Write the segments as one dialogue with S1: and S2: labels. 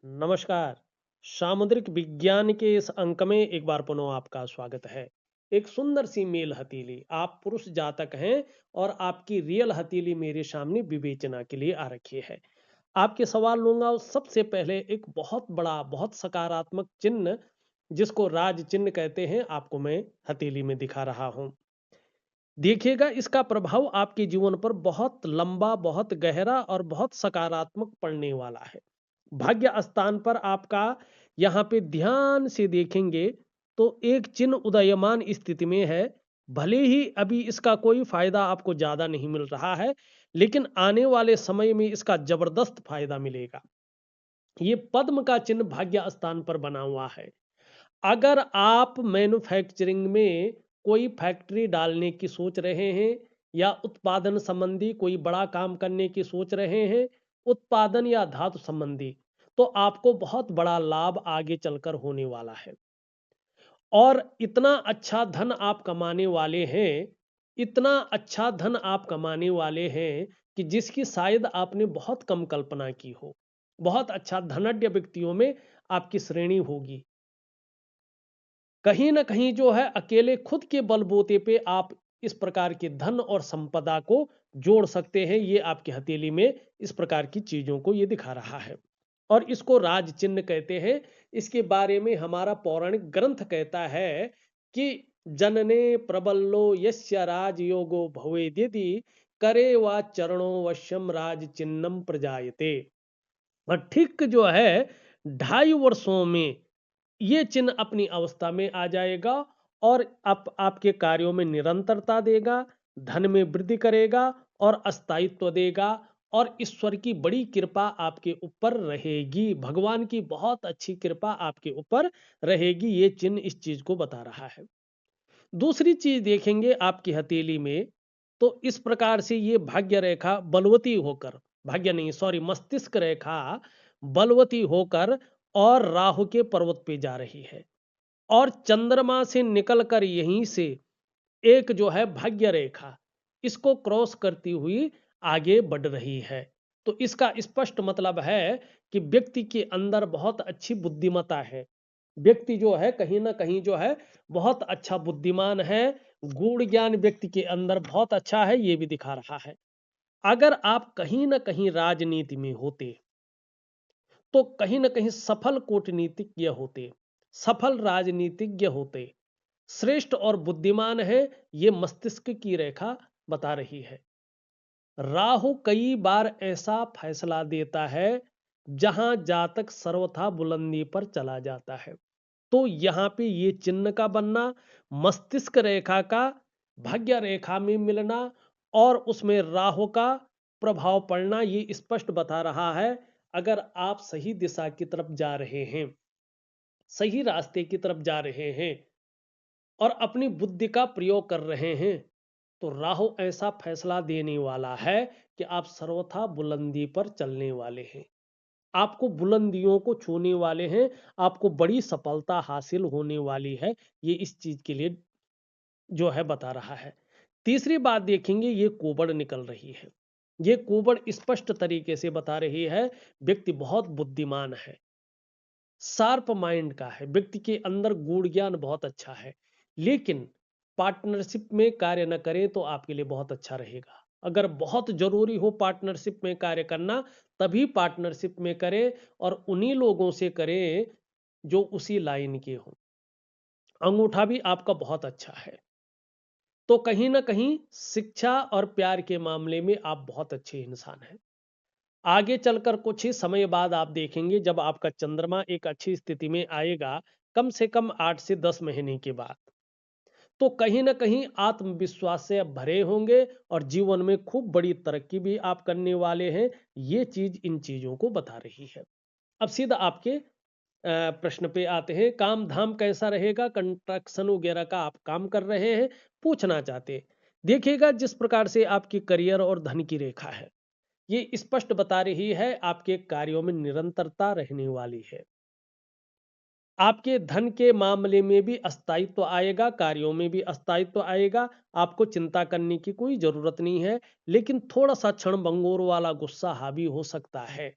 S1: नमस्कार। सामुद्रिक विज्ञान के इस अंक में एक बार पुनः आपका स्वागत है। एक सुंदर सी मेल हथेली, आप पुरुष जातक हैं और आपकी रियल हथेली मेरे सामने विवेचना के लिए आ रखी है। आपके सवाल लूंगा और सबसे पहले एक बहुत बड़ा, बहुत सकारात्मक चिन्ह, जिसको राज चिन्ह कहते हैं, आपको मैं हथेली में दिखा रहा हूं। देखिएगा, इसका प्रभाव आपके जीवन पर बहुत लंबा, बहुत गहरा और बहुत सकारात्मक पड़ने वाला है। भाग्य स्थान पर आपका यहाँ पे ध्यान से देखेंगे तो एक चिन्ह उदयमान स्थिति में है। भले ही अभी इसका कोई फायदा आपको ज्यादा नहीं मिल रहा है, लेकिन आने वाले समय में इसका जबरदस्त फायदा मिलेगा। ये पद्म का चिन्ह भाग्य स्थान पर बना हुआ है। अगर आप मैन्युफैक्चरिंग में कोई फैक्ट्री डालने की सोच रहे हैं या उत्पादन संबंधी कोई बड़ा काम करने की सोच रहे हैं, उत्पादन या धातु संबंधी, तो आपको बहुत बड़ा लाभ आगे चलकर होने वाला है। और इतना अच्छा धन आप कमाने वाले हैं, इतना अच्छा धन आप कमाने वाले हैं कि जिसकी शायद आपने बहुत कम कल्पना की हो। बहुत अच्छा धनाढ्य व्यक्तियों में आपकी श्रेणी होगी। कहीं न कहीं जो है, अकेले खुद के बलबूते पे आप इस प्रकार के धन और संपदा को जोड़ सकते हैं। ये आपकी हथेली में इस प्रकार की चीज़ों को ये दिखा रहा है और इसको राज चिन्ह कहते हैं। इसके बारे में हमारा पौराणिक ग्रंथ कहता है कि जनने प्रबलो यस्य राजयोगो भवेद्यदि करे वा चरणों वश्यम राज चिन्हम प्रजायते। और ठीक जो है, 2.5 वर्षों में ये चिन्ह अपनी अवस्था में आ जाएगा और आपके कार्यों में निरंतरता देगा, धन में वृद्धि करेगा और अस्थायित्व देगा। और ईश्वर की बड़ी कृपा आपके ऊपर रहेगी, भगवान की बहुत अच्छी कृपा आपके ऊपर रहेगी। ये चिन्ह इस चीज को बता रहा है। दूसरी चीज देखेंगे आपकी हथेली में, तो इस प्रकार से ये भाग्य रेखा बलवती होकर, भाग्य नहीं सॉरी, मस्तिष्क रेखा बलवती होकर और राहु के पर्वत पे जा रही है और चंद्रमा से निकलकर यहीं से एक जो है भाग्य रेखा इसको क्रॉस करती हुई आगे बढ़ रही है। तो इसका स्पष्ट मतलब है कि व्यक्ति के अंदर बहुत अच्छी बुद्धिमत्ता है। व्यक्ति जो है कहीं ना कहीं जो है बहुत अच्छा बुद्धिमान है। गूढ़ ज्ञान व्यक्ति के अंदर बहुत अच्छा है, ये भी दिखा रहा है। अगर आप कहीं ना कहीं राजनीति में होते तो कहीं ना कहीं सफल कूटनीतिज्ञ होते, सफल राजनीतिज्ञ होते, श्रेष्ठ और बुद्धिमान है, ये मस्तिष्क की रेखा बता रही है। राहु कई बार ऐसा फैसला देता है जहां जातक सर्वथा बुलंदी पर चला जाता है। तो यहां पे ये चिन्ह का बनना, मस्तिष्क रेखा का भाग्य रेखा में मिलना और उसमें राहु का प्रभाव पड़ना, ये स्पष्ट बता रहा है अगर आप सही दिशा की तरफ जा रहे हैं, सही रास्ते की तरफ जा रहे हैं और अपनी बुद्धि का प्रयोग कर रहे हैं, तो राहु ऐसा फैसला देने वाला है कि आप सर्वथा बुलंदी पर चलने वाले हैं, आपको बुलंदियों को छूने वाले हैं, आपको बड़ी सफलता हासिल होने वाली है। ये इस चीज के लिए जो है बता रहा है। तीसरी बात देखेंगे, ये कोबड़ निकल रही है। ये कोबड़ स्पष्ट तरीके से बता रही है व्यक्ति बहुत बुद्धिमान है, शार्प माइंड का है, व्यक्ति के अंदर गूढ़ ज्ञान बहुत अच्छा है। लेकिन पार्टनरशिप में कार्य न करें तो आपके लिए बहुत अच्छा रहेगा। अगर बहुत जरूरी हो पार्टनरशिप में कार्य करना, तभी पार्टनरशिप में करें और उन्हीं लोगों से करें जो उसी लाइन के हों। अंगूठा भी आपका बहुत अच्छा है, तो कहीं ना कहीं शिक्षा और प्यार के मामले में आप बहुत अच्छे इंसान हैं। आगे चलकर कुछ ही समय बाद आप देखेंगे जब आपका चंद्रमा एक अच्छी स्थिति में आएगा, कम से कम 8 से 10 महीने के बाद, तो कहीं ना कहीं आत्मविश्वास से आप भरे होंगे और जीवन में खूब बड़ी तरक्की भी आप करने वाले हैं। ये चीज इन चीजों को बता रही है। अब सीधा आपके प्रश्न पे आते हैं, काम धाम कैसा रहेगा, कंस्ट्रक्शन वगैरह का आप काम कर रहे हैं, पूछना चाहते हैं। देखिएगा, जिस प्रकार से आपकी करियर और धन की रेखा है, ये स्पष्ट बता रही है आपके कार्यों में निरंतरता रहने वाली है। आपके धन के मामले में भी अस्थायित्व आएगा, कार्यों में भी अस्थायित्व आएगा। आपको चिंता करने की कोई जरूरत नहीं है, लेकिन थोड़ा सा क्षण भंगुर वाला गुस्सा हावी हो सकता है।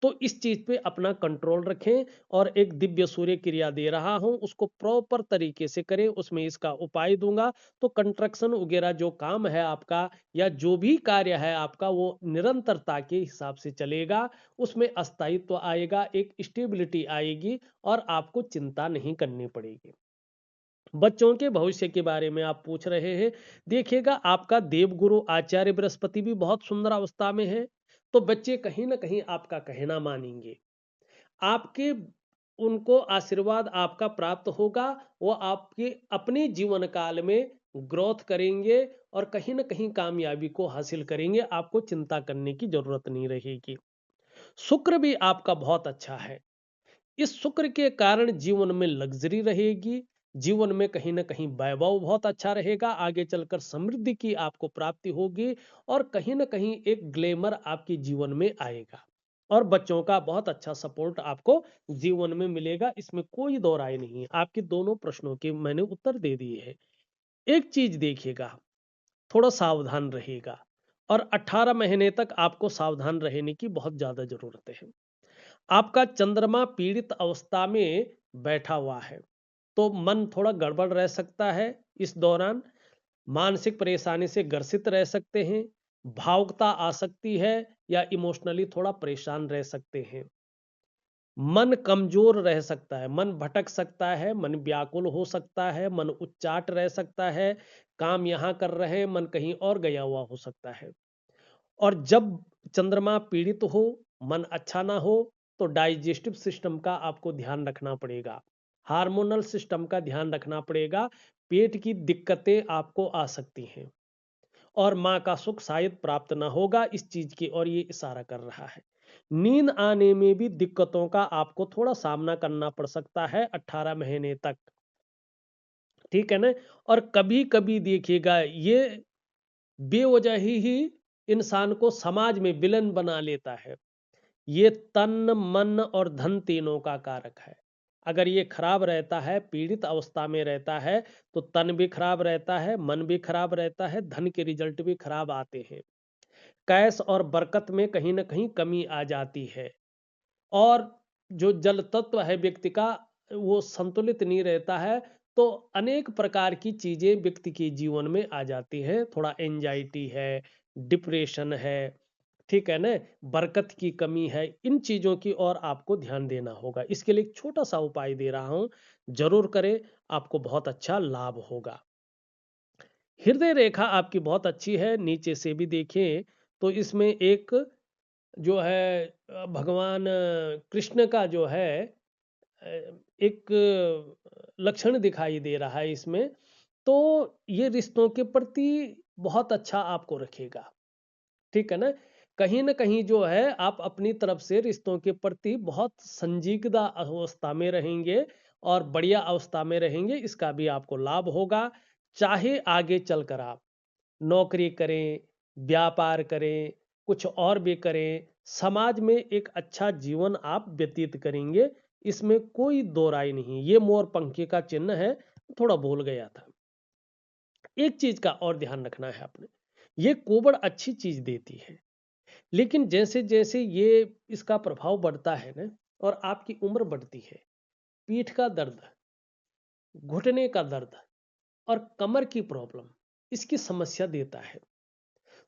S1: तो इस चीज पे अपना कंट्रोल रखें और एक दिव्य सूर्य क्रिया दे रहा हूं उसको प्रॉपर तरीके से करें, उसमें इसका उपाय दूंगा। तो कंस्ट्रक्शन वगैरह जो काम है आपका या जो भी कार्य है आपका वो निरंतरता के हिसाब से चलेगा, उसमें स्थायित्व आएगा, एक स्टेबिलिटी आएगी और आपको चिंता नहीं करनी पड़ेगी। बच्चों के भविष्य के बारे में आप पूछ रहे हैं। देखिएगा आपका देवगुरु आचार्य बृहस्पति भी बहुत सुंदर अवस्था में है, तो बच्चे कहीं ना कहीं आपका कहना मानेंगे, आपके उनको आशीर्वाद आपका प्राप्त होगा, वो आपके अपने जीवन काल में ग्रोथ करेंगे और कहीं ना कहीं कामयाबी को हासिल करेंगे, आपको चिंता करने की जरूरत नहीं रहेगी। शुक्र भी आपका बहुत अच्छा है, इस शुक्र के कारण जीवन में लग्जरी रहेगी, जीवन में कहीं ना कहीं वैभव बहुत अच्छा रहेगा, आगे चलकर समृद्धि की आपको प्राप्ति होगी और कहीं ना कहीं एक ग्लैमर आपके जीवन में आएगा और बच्चों का बहुत अच्छा सपोर्ट आपको जीवन में मिलेगा, इसमें कोई दो राय नहीं है। आपके दोनों प्रश्नों के मैंने उत्तर दे दिए हैं। एक चीज देखिएगा, थोड़ा सावधान रहेगा और 18 महीने तक आपको सावधान रहने की बहुत ज्यादा जरूरत है। आपका चंद्रमा पीड़ित अवस्था में बैठा हुआ है, तो मन थोड़ा गड़बड़ रह सकता है, इस दौरान मानसिक परेशानी से ग्रसित रह सकते हैं, भावुकता आ सकती है या इमोशनली थोड़ा परेशान रह सकते हैं, मन कमजोर रह सकता है, मन भटक सकता है, मन व्याकुल हो सकता है, मन उच्चाट रह सकता है, काम यहां कर रहे हैं मन कहीं और गया हुआ हो सकता है। और जब चंद्रमा पीड़ित हो, मन अच्छा ना हो, तो डाइजेस्टिव सिस्टम का आपको ध्यान रखना पड़ेगा, हार्मोनल सिस्टम का ध्यान रखना पड़ेगा, पेट की दिक्कतें आपको आ सकती हैं और माँ का सुख शायद प्राप्त ना होगा, इस चीज की ओर ये इशारा कर रहा है। नींद आने में भी दिक्कतों का आपको थोड़ा सामना करना पड़ सकता है 18 महीने तक, ठीक है ना। और कभी कभी देखिएगा ये बेवजह ही इंसान को समाज में विलन बना लेता है। ये तन मन और धन तीनों का कारक है। अगर ये खराब रहता है, पीड़ित अवस्था में रहता है, तो तन भी खराब रहता है, मन भी खराब रहता है, धन के रिजल्ट भी खराब आते हैं, कैश और बरकत में कहीं ना कहीं कमी आ जाती है और जो जल तत्व है व्यक्ति का वो संतुलित नहीं रहता है, तो अनेक प्रकार की चीजें व्यक्ति के जीवन में आ जाती हैं, थोड़ा एंजाइटी है, डिप्रेशन है, ठीक है ना, बरकत की कमी है, इन चीजों की ओर आपको ध्यान देना होगा। इसके लिए एक छोटा सा उपाय दे रहा हूं, जरूर करें, आपको बहुत अच्छा लाभ होगा। हृदय रेखा आपकी बहुत अच्छी है, नीचे से भी देखें तो इसमें एक जो है भगवान कृष्ण का जो है एक लक्षण दिखाई दे रहा है इसमें, तो ये रिश्तों के प्रति बहुत अच्छा आपको रखेगा, ठीक है ना कहीं जो है आप अपनी तरफ से रिश्तों के प्रति बहुत संजीदा अवस्था में रहेंगे और बढ़िया अवस्था में रहेंगे, इसका भी आपको लाभ होगा। चाहे आगे चलकर आप नौकरी करें, व्यापार करें, कुछ और भी करें, समाज में एक अच्छा जीवन आप व्यतीत करेंगे, इसमें कोई दो राय नहीं। ये मोर पंखी का चिन्ह है, थोड़ा भूल गया था। एक चीज का और ध्यान रखना है आपने, ये कोबड़ अच्छी चीज देती है, लेकिन जैसे जैसे ये इसका प्रभाव बढ़ता है ना और आपकी उम्र बढ़ती है, पीठ का दर्द, घुटने का दर्द और कमर की प्रॉब्लम इसकी समस्या देता है।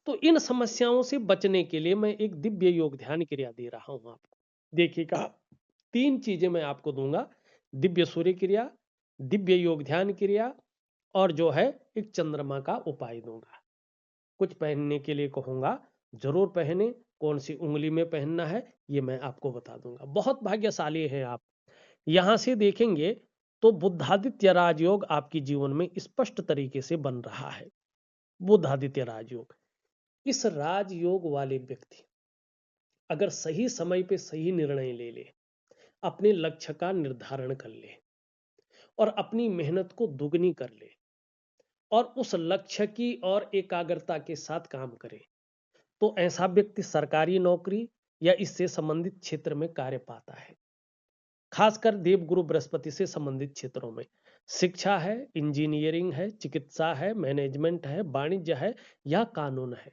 S1: तो इन समस्याओं से बचने के लिए मैं एक दिव्य योग ध्यान क्रिया दे रहा हूं आपको। देखिएगा 3 चीजें मैं आपको दूंगा, दिव्य सूर्य क्रिया, दिव्य योग ध्यान क्रिया और जो है एक चंद्रमा का उपाय दूंगा। कुछ पहनने के लिए कहूंगा, जरूर पहने, कौन सी उंगली में पहनना है ये मैं आपको बता दूंगा। बहुत भाग्यशाली हैं आप। यहां से देखेंगे तो बुद्धादित्य राजयोग आपके जीवन में स्पष्ट तरीके से बन रहा है। बुद्धादित्य राजयोग, इस राजयोग वाले व्यक्ति अगर सही समय पे सही निर्णय ले ले, अपने लक्ष्य का निर्धारण कर ले और अपनी मेहनत को दुगनी कर ले और उस लक्ष्य की और एकाग्रता के साथ काम करे, तो ऐसा व्यक्ति सरकारी नौकरी या इससे संबंधित क्षेत्र में कार्य पाता है। खासकर देवगुरु बृहस्पति से संबंधित क्षेत्रों में शिक्षा है, इंजीनियरिंग है, चिकित्सा है, मैनेजमेंट है, वाणिज्य है या कानून है,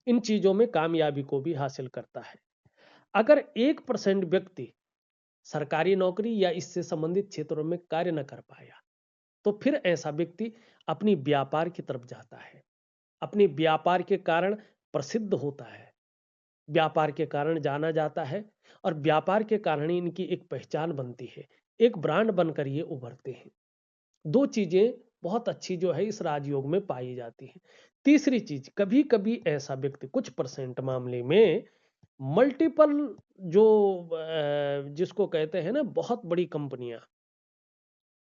S1: इन चीजों में कामयाबी को भी हासिल करता है। अगर 1% व्यक्ति सरकारी नौकरी या इससे संबंधित क्षेत्रों में कार्य न कर पाया, तो फिर ऐसा व्यक्ति अपनी व्यापार की तरफ जाता है, अपने व्यापार के कारण प्रसिद्ध होता है, व्यापार के कारण जाना जाता है और व्यापार के कारण ही इनकी एक पहचान बनती है, एक ब्रांड बनकर ये उभरते हैं। दो चीजें बहुत अच्छी जो है इस राजयोग में पाई जाती है। तीसरी चीज, कभी कभी ऐसा व्यक्ति कुछ परसेंट मामले में मल्टीपल जो जिसको कहते हैं ना बहुत बड़ी कंपनियां,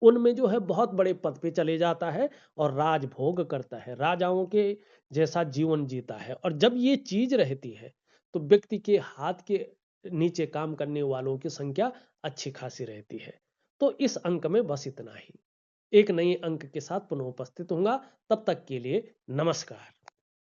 S1: उनमें जो है बहुत बड़े पद पे चले जाता है और राजभोग करता है, राजाओं के जैसा जीवन जीता है। और जब ये चीज रहती है तो व्यक्ति के हाथ के नीचे काम करने वालों की संख्या अच्छी खासी रहती है। तो इस अंक में बस इतना ही। एक नए अंक के साथ पुनः उपस्थित होऊंगा, तब तक के लिए नमस्कार।